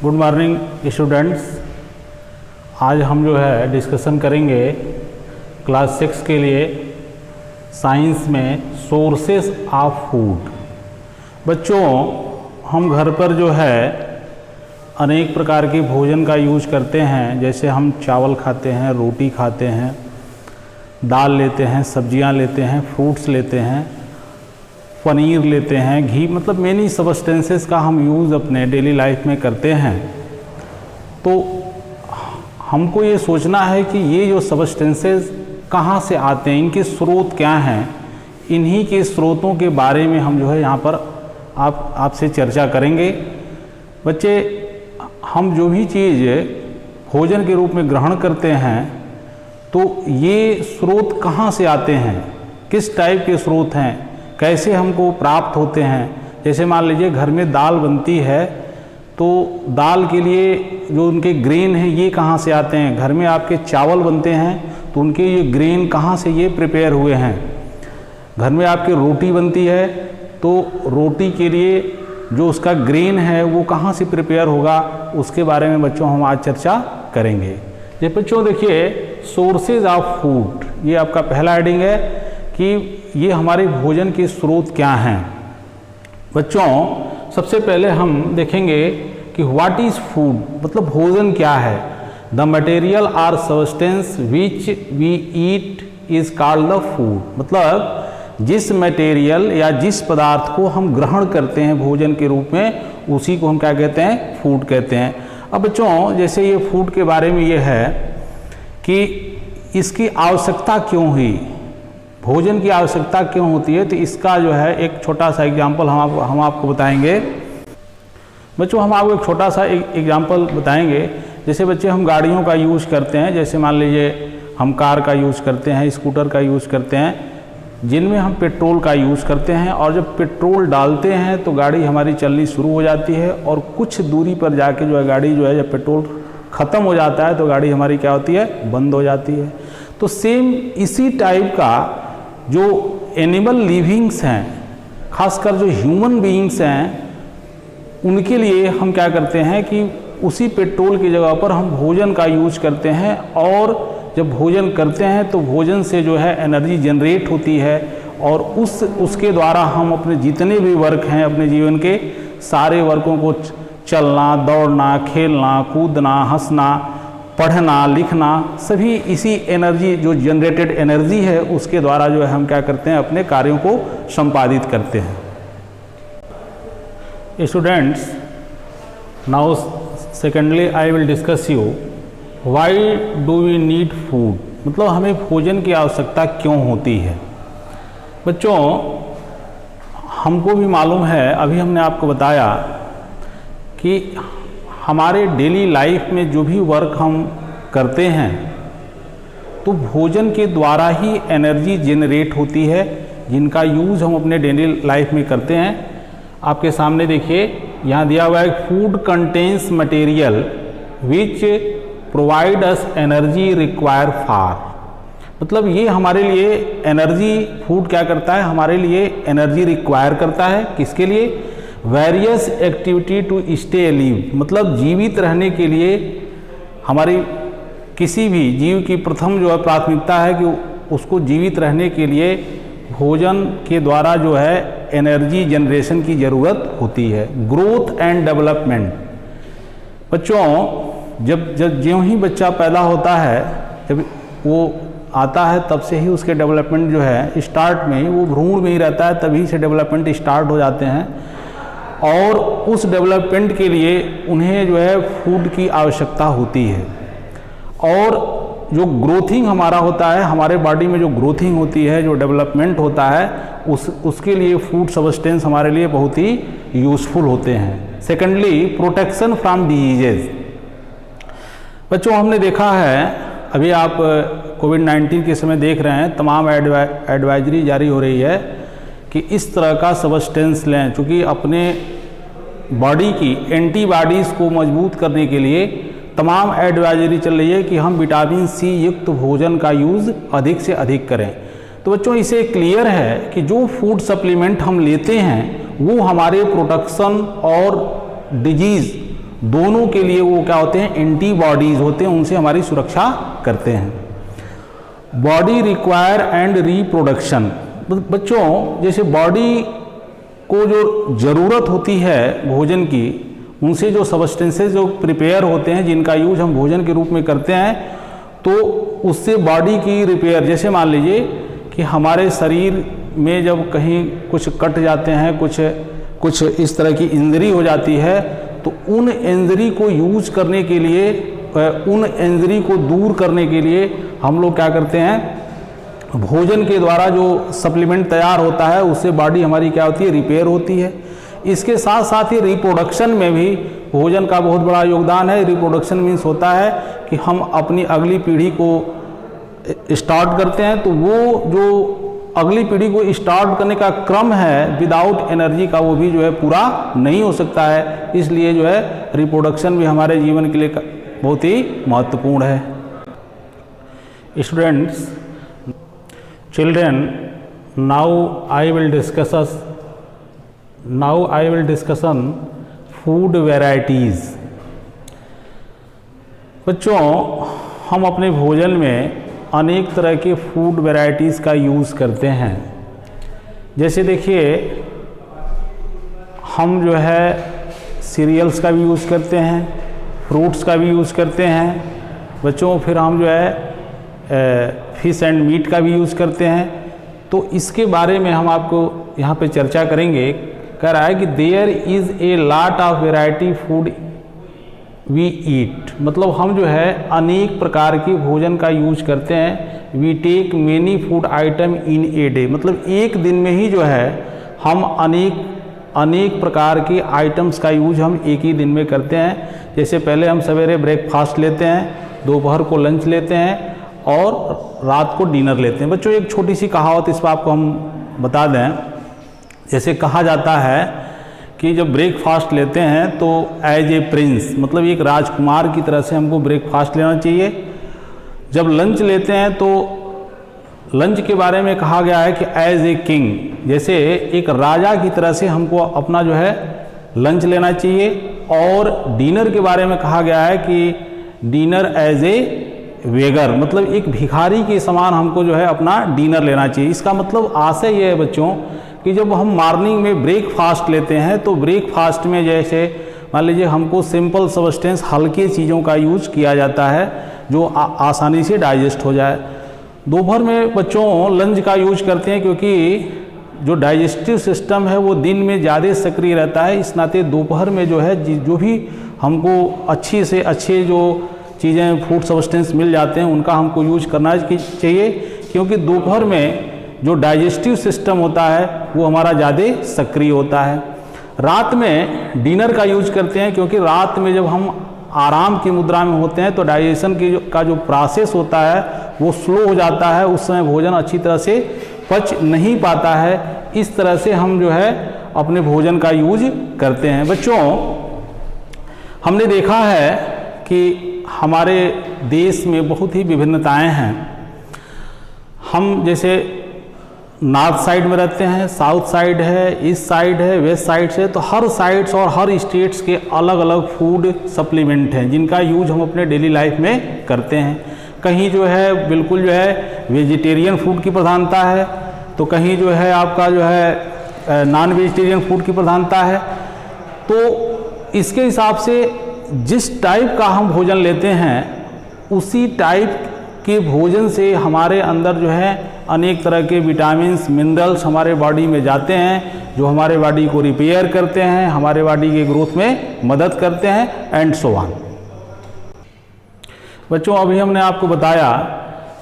Good morning students. आज हम जो है डिस्कशन करेंगे क्लास 6 के लिए साइंस में सोर्सेस ऑफ फूड। बच्चों, हम घर पर जो है अनेक प्रकार के भोजन का यूज करते हैं। जैसे हम चावल खाते हैं, रोटी खाते हैं, दाल लेते हैं, सब्जियां लेते हैं, फ्रूट्स लेते हैं, पनीर लेते हैं, घी, मतलब मेनी सब्सटेंसेस का हम यूज़ अपने डेली लाइफ में करते हैं। तो हमको ये सोचना है कि ये जो सब्सटेंसेस कहाँ से आते हैं, इनके स्रोत क्या हैं। इन्हीं के स्रोतों के बारे में हम जो है यहाँ पर आपसे चर्चा करेंगे। बच्चे, हम जो भी चीज़ भोजन के रूप में ग्रहण करते हैं तो ये स्रोत कहाँ से आते हैं, किस टाइप के स्रोत हैं, कैसे हमको प्राप्त होते हैं। जैसे मान लीजिए घर में दाल बनती है तो दाल के लिए जो उनके ग्रेन हैं ये कहाँ से आते हैं। घर में आपके चावल बनते हैं तो उनके ये ग्रेन कहाँ से ये प्रिपेयर हुए हैं। घर में आपकी रोटी बनती है तो रोटी के लिए जो उसका ग्रेन है वो कहाँ से प्रिपेयर होगा, उसके बारे में बच्चों हम आज चर्चा करेंगे। ये बच्चों देखिए, सोर्सेज ऑफ फूड, ये आपका पहला हेडिंग है कि ये हमारे भोजन के स्रोत क्या हैं। बच्चों, सबसे पहले हम देखेंगे कि व्हाट इज़ फूड, मतलब भोजन क्या है। The material are substance which we eat is called the food. मतलब जिस मटेरियल या जिस पदार्थ को हम ग्रहण करते हैं भोजन के रूप में, उसी को हम क्या कहते हैं, फूड कहते हैं। अब बच्चों, जैसे ये फूड के बारे में ये है कि इसकी आवश्यकता क्यों हुई, भोजन की आवश्यकता क्यों होती है, तो इसका जो है एक छोटा सा एग्जाम्पल हम आपको बताएंगे। बच्चों, हम आपको एक छोटा सा एग्जाम्पल बताएंगे। जैसे बच्चे, हम गाड़ियों का यूज़ करते हैं। जैसे मान लीजिए हम कार का यूज़ करते हैं, स्कूटर का यूज़ करते हैं, जिनमें हम पेट्रोल का यूज़ करते हैं। और जब पेट्रोल डालते हैं तो गाड़ी हमारी चलनी शुरू हो जाती है, और कुछ दूरी पर जाके जो है गाड़ी जो है, जब पेट्रोल ख़त्म हो जाता है तो गाड़ी हमारी क्या होती है, बंद हो जाती है। तो सेम इसी टाइप का जो एनिमल लिविंग्स हैं, खासकर जो ह्यूमन बीइंग्स हैं, उनके लिए हम क्या करते हैं कि उसी पेट्रोल की जगह पर हम भोजन का यूज करते हैं। और जब भोजन करते हैं तो भोजन से जो है एनर्जी जनरेट होती है, और उसके द्वारा हम अपने जितने भी वर्क हैं अपने जीवन के, सारे वर्कों को चलना, दौड़ना, खेलना, कूदना, हंसना, पढ़ना, लिखना, सभी इसी एनर्जी, जो जनरेटेड एनर्जी है, उसके द्वारा जो है हम क्या करते हैं, अपने कार्यों को संपादित करते हैं। Students, now secondly I will discuss you why do we need food, मतलब हमें भोजन की आवश्यकता क्यों होती है। बच्चों, हमको भी मालूम है, अभी हमने आपको बताया कि हमारे डेली लाइफ में जो भी वर्क हम करते हैं तो भोजन के द्वारा ही एनर्जी जनरेट होती है, जिनका यूज़ हम अपने डेली लाइफ में करते हैं। आपके सामने देखिए, यहाँ दिया हुआ है, food contains material which provide us energy require for. मतलब ये हमारे लिए एनर्जी, फूड क्या करता है, हमारे लिए एनर्जी रिक्वायर करता है। किसके लिए? Various activity to stay alive, मतलब जीवित रहने के लिए। हमारी किसी भी जीव की प्रथम जो है प्राथमिकता है कि उसको जीवित रहने के लिए भोजन के द्वारा जो है एनर्जी जनरेशन की ज़रूरत होती है। Growth and development. बच्चों, जब ज्यों ही बच्चा पैदा होता है, जब वो आता है तब से ही उसके डेवलपमेंट जो है, स्टार्ट में ही वो भ्रूण में ही रहता है, तभी से डेवलपमेंट स्टार्ट हो जाते हैं। और उस डेवलपमेंट के लिए उन्हें जो है फूड की आवश्यकता होती है। और जो ग्रोथिंग हमारा होता है, हमारे बॉडी में जो ग्रोथिंग होती है, जो डेवलपमेंट होता है, उसके लिए फूड सब्सटेंस हमारे लिए बहुत ही यूज़फुल होते हैं। Secondly, protection from diseases. बच्चों, हमने देखा है, अभी आप कोविड-19 के समय देख रहे हैं, तमाम एडवाइजरी जारी हो रही है कि इस तरह का सब्सटेंस लें, क्योंकि अपने बॉडी की एंटीबॉडीज़ को मजबूत करने के लिए तमाम एडवाइजरी चल रही है कि हम विटामिन सी युक्त भोजन का यूज़ अधिक से अधिक करें। तो बच्चों, इसे क्लियर है कि जो फूड सप्लीमेंट हम लेते हैं वो हमारे प्रोटेक्शन और डिजीज़ दोनों के लिए वो क्या होते हैं, एंटीबॉडीज होते हैं, उनसे हमारी सुरक्षा करते हैं। बॉडी रिक्वायर एंड रिप्रोडक्शन, बच्चों जैसे बॉडी को जो ज़रूरत होती है भोजन की, उनसे जो सबस्टेंसेस जो प्रिपेयर होते हैं, जिनका यूज हम भोजन के रूप में करते हैं, तो उससे बॉडी की रिपेयर, जैसे मान लीजिए कि हमारे शरीर में जब कहीं कुछ कट जाते हैं, कुछ इस तरह की इंजरी हो जाती है, तो उन इंजरी को यूज करने के लिए, उन इंजरी को दूर करने के लिए हम लोग क्या करते हैं, भोजन के द्वारा जो सप्लीमेंट तैयार होता है उससे बॉडी हमारी क्या होती है, रिपेयर होती है। इसके साथ साथ ही रिप्रोडक्शन में भी भोजन का बहुत बड़ा योगदान है। रिप्रोडक्शन मीन्स होता है कि हम अपनी अगली पीढ़ी को स्टार्ट करते हैं, तो वो जो अगली पीढ़ी को स्टार्ट करने का क्रम है, विदाउट एनर्जी का वो भी जो है पूरा नहीं हो सकता है। इसलिए जो है रिप्रोडक्शन भी हमारे जीवन के लिए बहुत ही महत्वपूर्ण है। Students, children, now I will discussion food varieties. बच्चों, हम अपने भोजन में अनेक तरह के फूड वेराइटीज़ का यूज़ करते हैं। जैसे देखिए, हम जो है सीरियल्स का भी यूज़ करते हैं, फ्रूट्स का भी यूज़ करते हैं बच्चों, फिर हम जो है फिश एंड मीट का भी यूज़ करते हैं। तो इसके बारे में हम आपको यहाँ पे चर्चा करेंगे। कह रहा है कि there is a lot of variety food we eat, मतलब हम जो है अनेक प्रकार के भोजन का यूज करते हैं। We take many food item in a day, मतलब एक दिन में ही जो है हम अनेक प्रकार के आइटम्स का यूज हम एक ही दिन में करते हैं। जैसे पहले हम सवेरे ब्रेकफास्ट लेते हैं, दोपहर को लंच लेते हैं और रात को डिनर लेते हैं। बच्चों, एक छोटी सी कहावत इस पर आपको हम बता दें। जैसे कहा जाता है कि जब ब्रेकफास्ट लेते हैं तो एज ए प्रिंस, मतलब एक राजकुमार की तरह से हमको ब्रेकफास्ट लेना चाहिए। जब लंच लेते हैं तो लंच के बारे में कहा गया है कि एज ए किंग, जैसे एक राजा की तरह से हमको अपना जो है लंच लेना चाहिए। और डिनर के बारे में कहा गया है कि डिनर एज ए वेगर, मतलब एक भिखारी के समान हमको जो है अपना डिनर लेना चाहिए। इसका मतलब आशय ये है बच्चों कि जब हम मॉर्निंग में ब्रेकफास्ट लेते हैं तो ब्रेकफास्ट में जैसे मान लीजिए हमको सिंपल सब्सटेंस, हल्के चीज़ों का यूज किया जाता है जो आसानी से डाइजेस्ट हो जाए। दोपहर में बच्चों लंच का यूज करते हैं क्योंकि जो डाइजेस्टिव सिस्टम है वो दिन में ज़्यादा सक्रिय रहता है। इस नाते दोपहर में जो है जो भी हमको अच्छी से अच्छे जो चीज़ें फूड सब्सटेंस मिल जाते हैं उनका हमको यूज करना चाहिए, क्योंकि दोपहर में जो डाइजेस्टिव सिस्टम होता है वो हमारा ज़्यादा सक्रिय होता है। रात में डिनर का यूज करते हैं क्योंकि रात में जब हम आराम की मुद्रा में होते हैं तो डाइजेशन का जो प्रोसेस होता है वो स्लो हो जाता है, उस समय भोजन अच्छी तरह से पच नहीं पाता है। इस तरह से हम जो है अपने भोजन का यूज करते हैं। बच्चों, हमने देखा है कि हमारे देश में बहुत ही विभिन्नताएं हैं। हम जैसे नॉर्थ साइड में रहते हैं, साउथ साइड है, ईस्ट साइड है, वेस्ट साइड से, तो हर साइड्स और हर स्टेट्स के अलग अलग फूड सप्लीमेंट हैं जिनका यूज हम अपने डेली लाइफ में करते हैं। कहीं जो है बिल्कुल जो है वेजिटेरियन फूड की प्रधानता है, तो कहीं जो है आपका जो है नॉन वेजिटेरियन फूड की प्रधानता है। तो इसके हिसाब से जिस टाइप का हम भोजन लेते हैं उसी टाइप के भोजन से हमारे अंदर जो है अनेक तरह के विटामिन्स, मिनरल्स हमारे बॉडी में जाते हैं जो हमारे बॉडी को रिपेयर करते हैं, हमारे बॉडी के ग्रोथ में मदद करते हैं एंड सो ऑन। बच्चों, अभी हमने आपको बताया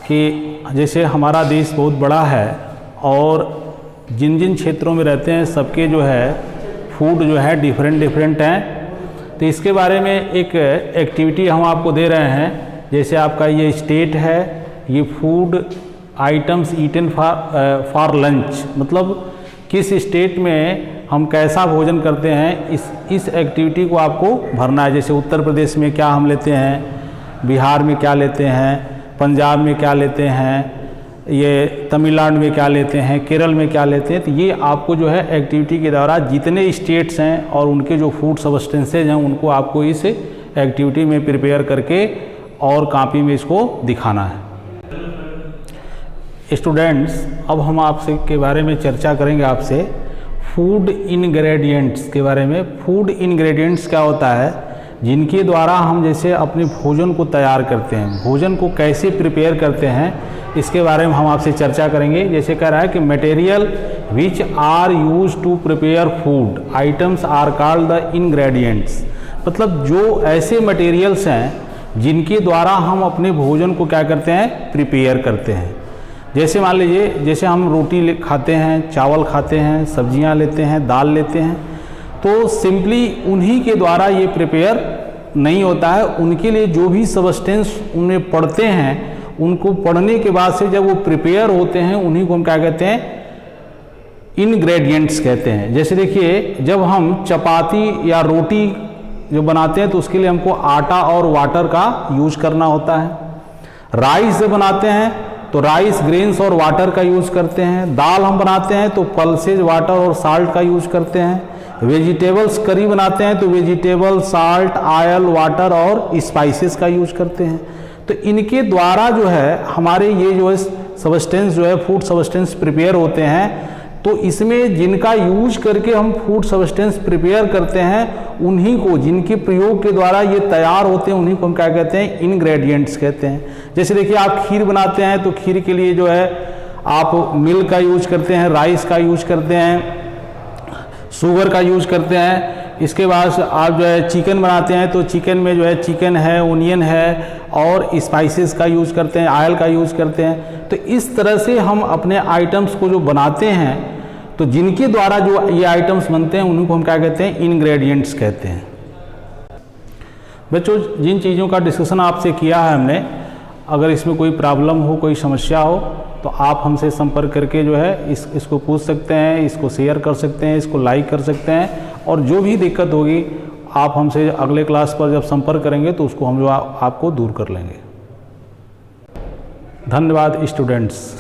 कि जैसे हमारा देश बहुत बड़ा है और जिन जिन क्षेत्रों में रहते हैं सबके जो है फूड जो है डिफरेंट हैं। तो इसके बारे में एक एक्टिविटी हम आपको दे रहे हैं। जैसे आपका ये स्टेट है, ये food items eaten for lunch, मतलब किस स्टेट में हम कैसा भोजन करते हैं, इस एक्टिविटी को आपको भरना है। जैसे उत्तर प्रदेश में क्या हम लेते हैं, बिहार में क्या लेते हैं, पंजाब में क्या लेते हैं, ये तमिलनाडु में क्या लेते हैं, केरल में क्या लेते हैं। तो ये आपको जो है एक्टिविटी के दौरान जितने स्टेट्स हैं और उनके जो फूड सब्सटेंसेज हैं उनको आपको इस एक्टिविटी में प्रिपेयर करके और कॉपी में इसको दिखाना है। स्टूडेंट्स, अब हम आपसे के बारे में चर्चा करेंगे आपसे फूड इंग्रेडिएंट्स के बारे में। फूड इंग्रेडिएंट्स क्या होता है, जिनके द्वारा हम जैसे अपने भोजन को तैयार करते हैं, भोजन को कैसे प्रिपेयर करते हैं, इसके बारे में हम आपसे चर्चा करेंगे। जैसे कह रहा है कि material which are use to prepare food items are called the ingredients. मतलब जो ऐसे मटेरियल्स हैं जिनके द्वारा हम अपने भोजन को क्या करते हैं, प्रिपेयर करते हैं। जैसे मान लीजिए, जैसे हम रोटी खाते हैं, चावल खाते हैं, सब्जियां लेते हैं, दाल लेते हैं, तो सिंपली उन्हीं के द्वारा ये प्रिपेयर नहीं होता है। उनके लिए जो भी सब्सटेंस उनमें पड़ते हैं, उनको पढ़ने के बाद से जब वो प्रिपेयर होते हैं, उन्हीं को हम क्या कहते हैं, इंग्रेडिएंट्स कहते हैं। जैसे देखिए, जब हम चपाती या रोटी जो बनाते हैं तो उसके लिए हमको आटा और वाटर का यूज करना होता है। राइस जब बनाते हैं तो राइस ग्रेन्स और वाटर का यूज करते हैं। दाल हम बनाते हैं तो पल्सेज, वाटर और साल्ट का यूज करते हैं। वेजिटेबल्स करी बनाते हैं तो वेजिटेबल, साल्ट, ऑयल, वाटर और स्पाइसेस का यूज करते हैं। तो इनके द्वारा जो है हमारे ये जो है सब्सटेंस जो है फूड सब्सटेंस प्रिपेयर होते हैं। तो इसमें जिनका यूज करके हम फूड सब्सटेंस प्रिपेयर करते हैं, उन्हीं को, जिनके प्रयोग के द्वारा ये तैयार होते हैं, उन्हीं को हम क्या कहते हैं, इंग्रेडिएंट्स कहते हैं। जैसे देखिए, आप खीर बनाते हैं तो खीर के लिए जो है आप मिल्क का यूज करते हैं, राइस का यूज करते हैं, शुगर का यूज करते हैं। इसके बाद आप जो है चिकन बनाते हैं तो चिकन में जो है चिकन है, ओनियन है और स्पाइसेस का यूज करते हैं, ऑयल का यूज करते हैं। तो इस तरह से हम अपने आइटम्स को जो बनाते हैं, तो जिनके द्वारा जो ये आइटम्स बनते हैं, उन्हीं को हम क्या कहते हैं, इंग्रेडिएंट्स कहते हैं। बच्चों, जिन चीज़ों का डिस्कशन आपसे किया है हमने, अगर इसमें कोई प्रॉब्लम हो, कोई समस्या हो, तो आप हमसे संपर्क करके जो है इसको पूछ सकते हैं, इसको शेयर कर सकते हैं, इसको लाइक कर सकते हैं। और जो भी दिक्कत होगी आप हमसे अगले क्लास पर जब संपर्क करेंगे तो उसको हम जो आपको दूर कर लेंगे। धन्यवाद स्टूडेंट्स।